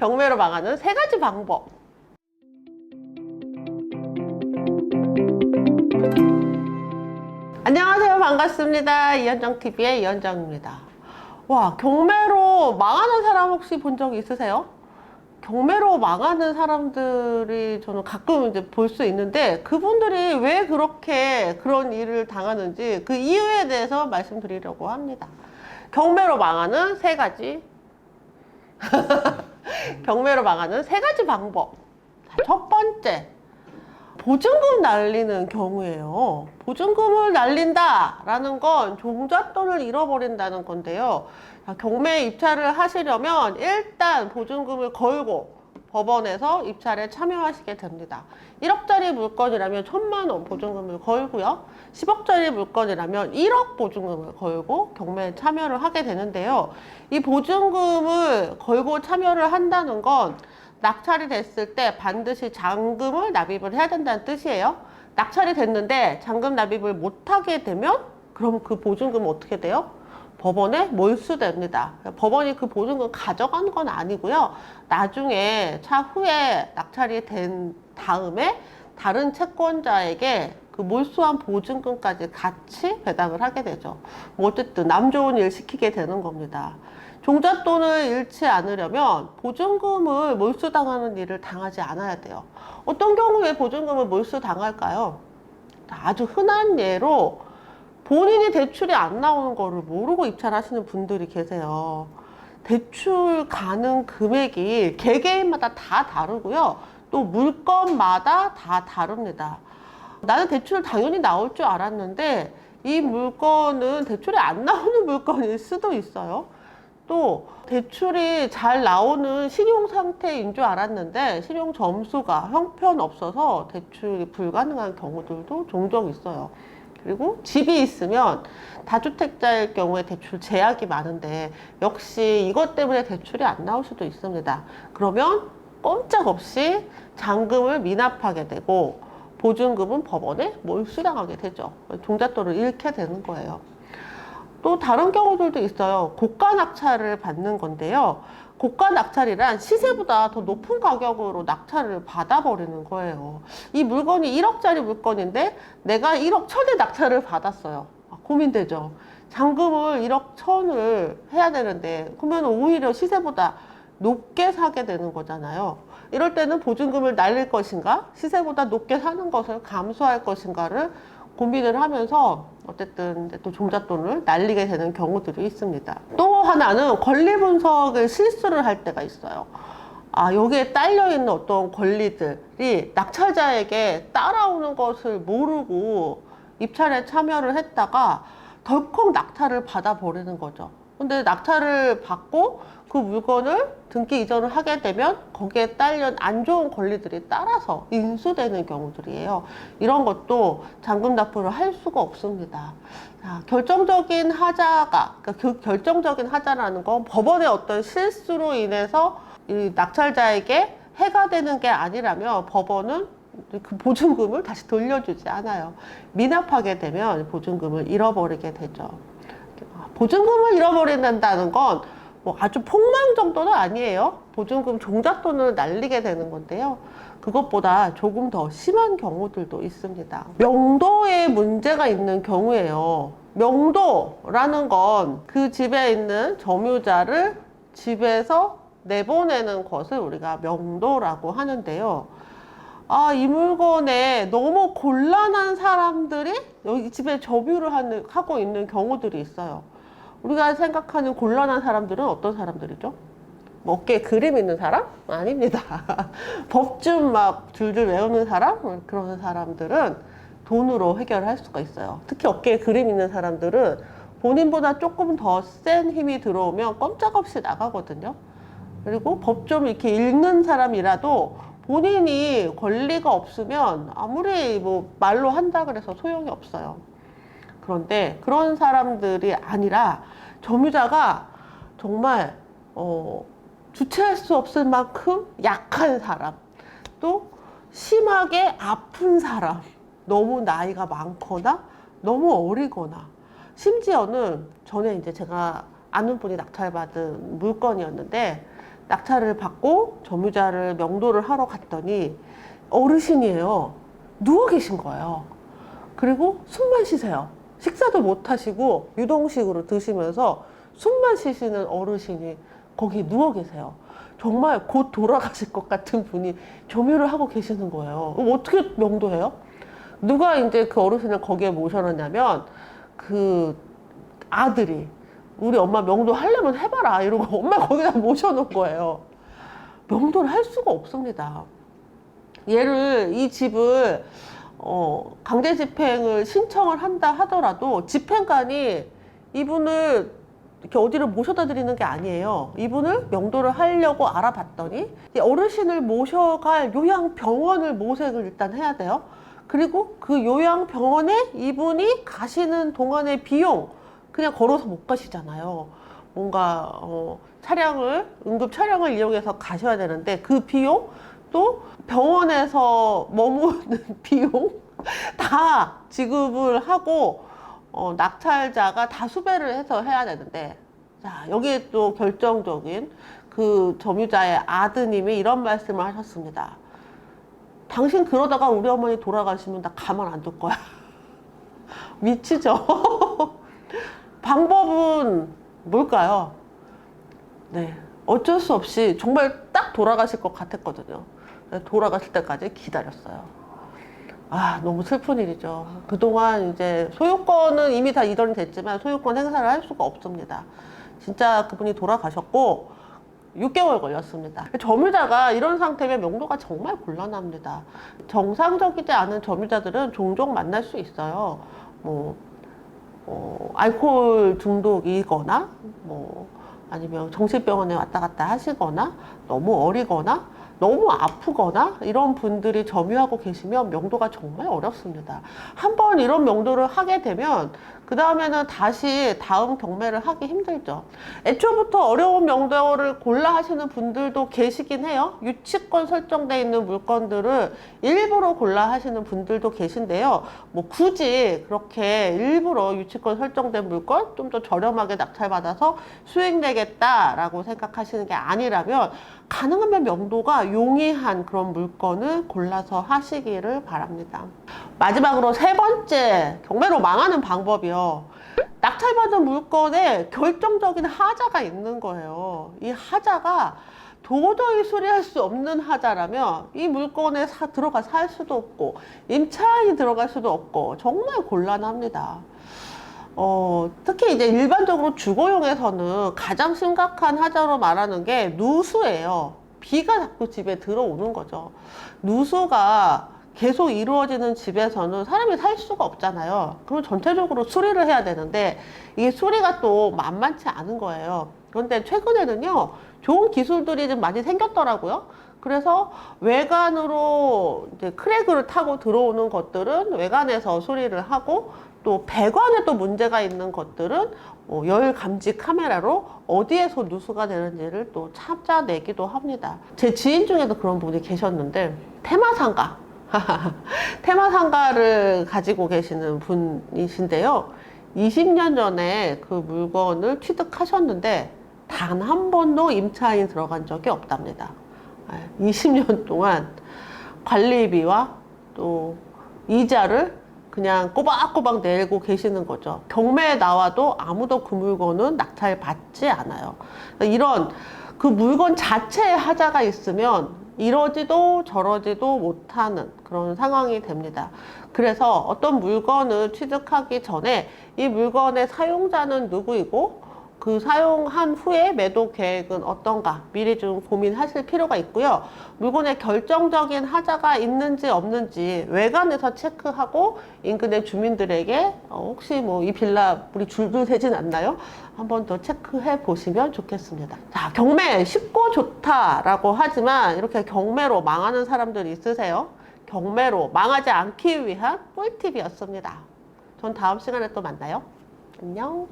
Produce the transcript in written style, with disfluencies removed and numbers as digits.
경매로 망하는 세 가지 방법. 안녕하세요. 반갑습니다. 이현정TV의 이현정입니다. 와, 경매로 망하는 사람 혹시 본 적 있으세요? 경매로 망하는 사람들이 저는 가끔 이제 볼 수 있는데, 그분들이 왜 그렇게 그런 일을 당하는지 그 이유에 대해서 말씀드리려고 합니다. 경매로 망하는 세 가지 경매로 망하는 세 가지 방법. 자, 첫 번째, 보증금 날리는 경우예요. 보증금을 날린다라는 건 종잣돈을 잃어버린다는 건데요. 자, 경매에 입찰을 하시려면 일단 보증금을 걸고 법원에서 입찰에 참여하시게 됩니다. 1억짜리 물건이라면 1,000만 원 보증금을 걸고요. 10억짜리 물건이라면 1억 보증금을 걸고 경매에 참여를 하게 되는데요. 이 보증금을 걸고 참여를 한다는 건 낙찰이 됐을 때 반드시 잔금을 납입을 해야 된다는 뜻이에요. 낙찰이 됐는데 잔금 납입을 못하게 되면 그럼 그 보증금은 어떻게 돼요? 법원에 몰수됩니다. 법원이 그 보증금 가져가는 건 아니고요. 나중에 차후에 낙찰이 된 다음에 다른 채권자에게 그 몰수한 보증금까지 같이 배당을 하게 되죠. 뭐 어쨌든 남 좋은 일 시키게 되는 겁니다. 종잣돈을 잃지 않으려면 보증금을 몰수당하는 일을 당하지 않아야 돼요. 어떤 경우에 보증금을 몰수당할까요? 아주 흔한 예로 본인이 대출이 안 나오는 거를 모르고 입찰하시는 분들이 계세요. 대출 가능 금액이 개개인마다 다 다르고요. 또 물건마다 다 다릅니다. 나는 대출 당연히 나올 줄 알았는데 이 물건은 대출이 안 나오는 물건일 수도 있어요. 또 대출이 잘 나오는 신용 상태인 줄 알았는데 신용 점수가 형편없어서 대출이 불가능한 경우들도 종종 있어요. 그리고 집이 있으면 다주택자일 경우에 대출 제약이 많은데 역시 이것 때문에 대출이 안 나올 수도 있습니다. 그러면 꼼짝없이 잔금을 미납하게 되고 보증금은 법원에 몰수당하게 되죠. 종잣돈을 잃게 되는 거예요. 또 다른 경우들도 있어요. 고가 낙찰을 받는 건데요. 고가 낙찰이란 시세보다 더 높은 가격으로 낙찰을 받아버리는 거예요. 이 물건이 1억짜리 물건인데 내가 1억 1,000에 낙찰을 받았어요. 고민되죠. 잔금을 1억 1,000을 해야 되는데 그러면 오히려 시세보다 높게 사게 되는 거잖아요. 이럴 때는 보증금을 날릴 것인가 시세보다 높게 사는 것을 감수할 것인가를 고민을 하면서 어쨌든 또 종잣돈을 날리게 되는 경우들이 있습니다. 또 하나는 권리 분석을 실수를 할 때가 있어요. 여기에 딸려있는 어떤 권리들이 낙찰자에게 따라오는 것을 모르고 입찰에 참여를 했다가 덜컥 낙찰을 받아버리는 거죠. 근데 낙찰을 받고 그 물건을 등기 이전을 하게 되면 거기에 딸린 안 좋은 권리들이 따라서 인수되는 경우들이에요. 이런 것도 잔금 납부를 할 수가 없습니다. 자, 결정적인 하자가, 그러니까 그 결정적인 하자라는 건 법원의 어떤 실수로 인해서 이 낙찰자에게 해가 되는 게 아니라면 법원은 그 보증금을 다시 돌려주지 않아요. 미납하게 되면 보증금을 잃어버리게 되죠. 보증금을 잃어버린다는 건 뭐 아주 폭망 정도는 아니에요. 보증금 종잣돈을 날리게 되는 건데요. 그것보다 조금 더 심한 경우들도 있습니다. 명도에 문제가 있는 경우예요. 명도라는 건 그 집에 있는 점유자를 집에서 내보내는 것을 우리가 명도라고 하는데요. 이 물건에 너무 곤란한 사람들이 여기 집에 점유를 하고 있는 경우들이 있어요. 우리가 생각하는 곤란한 사람들은 어떤 사람들이죠? 뭐 어깨에 그림 있는 사람? 아닙니다. 법 좀 막 줄줄 외우는 사람? 그런 사람들은 돈으로 해결할 수가 있어요. 특히 어깨에 그림 있는 사람들은 본인보다 조금 더 센 힘이 들어오면 꼼짝없이 나가거든요. 그리고 법 좀 이렇게 읽는 사람이라도 본인이 권리가 없으면 아무리 뭐 말로 한다 그래서 소용이 없어요. 그런데 그런 사람들이 아니라 점유자가 정말 주체할 수 없을 만큼 약한 사람, 또 심하게 아픈 사람, 너무 나이가 많거나 너무 어리거나, 심지어는 전에 이제 제가 아는 분이 낙찰받은 물건이었는데 낙찰을 받고 점유자를 명도를 하러 갔더니 어르신이에요. 누워 계신 거예요. 그리고 숨만 쉬세요. 식사도 못 하시고 유동식으로 드시면서 숨만 쉬시는 어르신이 거기 누워 계세요. 정말 곧 돌아가실 것 같은 분이 점유를 하고 계시는 거예요. 그럼 어떻게 명도해요? 누가 이제 그 어르신을 거기에 모셔놨냐면 그 아들이 우리 엄마 명도 하려면 해봐라 이러고 엄마 거기다 모셔놓은 거예요. 명도를 할 수가 없습니다. 이 집을 강제 집행을 신청을 한다 하더라도 집행관이 이분을 이렇게 어디를 모셔다 드리는 게 아니에요. 이분을 명도를 하려고 알아봤더니 어르신을 모셔갈 요양병원을 모색을 일단 해야 돼요. 그리고 그 요양병원에 이분이 가시는 동안의 비용 그냥 걸어서 못 가시잖아요. 뭔가 응급 차량을 이용해서 가셔야 되는데 그 비용 또 병원에서 머무는 비용 다 지급을 하고 낙찰자가 다 수배를 해서 해야 되는데, 자, 여기에 또 결정적인 그 점유자의 아드님이 이런 말씀을 하셨습니다. 당신 그러다가 우리 어머니 돌아가시면 나 가만 안 둘 거야. 미치죠? 방법은 뭘까요? 네, 어쩔 수 없이 정말 딱 돌아가실 것 같았거든요. 돌아가실 때까지 기다렸어요. 아, 너무 슬픈 일이죠. 그동안 이제 소유권은 이미 다 이전이 됐지만 소유권 행사를 할 수가 없습니다. 진짜 그분이 돌아가셨고 6개월 걸렸습니다. 점유자가 이런 상태면 명도가 정말 곤란합니다. 정상적이지 않은 점유자들은 종종 만날 수 있어요. 알코올 중독이거나 아니면 정신병원에 왔다 갔다 하시거나 너무 어리거나 너무 아프거나 이런 분들이 점유하고 계시면 명도가 정말 어렵습니다. 한번 이런 명도를 하게 되면 그 다음에는 다시 다음 경매를 하기 힘들죠. 애초부터 어려운 명도를 골라 하시는 분들도 계시긴 해요. 유치권 설정되어 있는 물건들을 일부러 골라 하시는 분들도 계신데요. 굳이 그렇게 일부러 유치권 설정된 물건 좀 더 저렴하게 낙찰받아서 수익 내겠다라고 생각하시는 게 아니라면 가능하면 명도가 용이한 그런 물건을 골라서 하시기를 바랍니다. 마지막으로 세 번째, 경매로 망하는 방법이요. 낙찰받은 물건에 결정적인 하자가 있는 거예요. 이 하자가 도저히 수리할 수 없는 하자라면 이 물건에 들어가 살 수도 없고 임차인이 들어갈 수도 없고 정말 곤란합니다. 특히 이제 일반적으로 주거용에서는 가장 심각한 하자로 말하는 게 누수예요. 비가 자꾸 집에 들어오는 거죠. 누수가 계속 이루어지는 집에서는 사람이 살 수가 없잖아요. 그럼 전체적으로 수리를 해야 되는데 이게 수리가 또 만만치 않은 거예요. 그런데 최근에는요, 좋은 기술들이 좀 많이 생겼더라고요. 그래서 외관으로 이제 크랙을 타고 들어오는 것들은 외관에서 수리를 하고 또 배관에 또 문제가 있는 것들은 열 감지 카메라로 어디에서 누수가 되는지를 또 찾아내기도 합니다. 제 지인 중에도 그런 분이 계셨는데 테마상가 테마상가를 가지고 계시는 분이신데요. 20년 전에 그 물건을 취득하셨는데 단 한 번도 임차인이 들어간 적이 없답니다. 20년 동안 관리비와 또 이자를 그냥 꼬박꼬박 내고 계시는 거죠. 경매에 나와도 아무도 그 물건은 낙찰 받지 않아요. 이런 그 물건 자체에 하자가 있으면 이러지도 저러지도 못하는 그런 상황이 됩니다. 그래서 어떤 물건을 취득하기 전에 이 물건의 사용자는 누구이고 그 사용한 후에 매도 계획은 어떤가 미리 좀 고민하실 필요가 있고요. 물건에 결정적인 하자가 있는지 없는지 외관에서 체크하고 인근의 주민들에게 혹시 이 빌라 우리 줄줄 새진 않나요? 한번 더 체크해 보시면 좋겠습니다. 자, 경매 쉽고 좋다라고 하지만 이렇게 경매로 망하는 사람들이 있으세요? 경매로 망하지 않기 위한 꿀팁이었습니다. 전 다음 시간에 또 만나요. 안녕.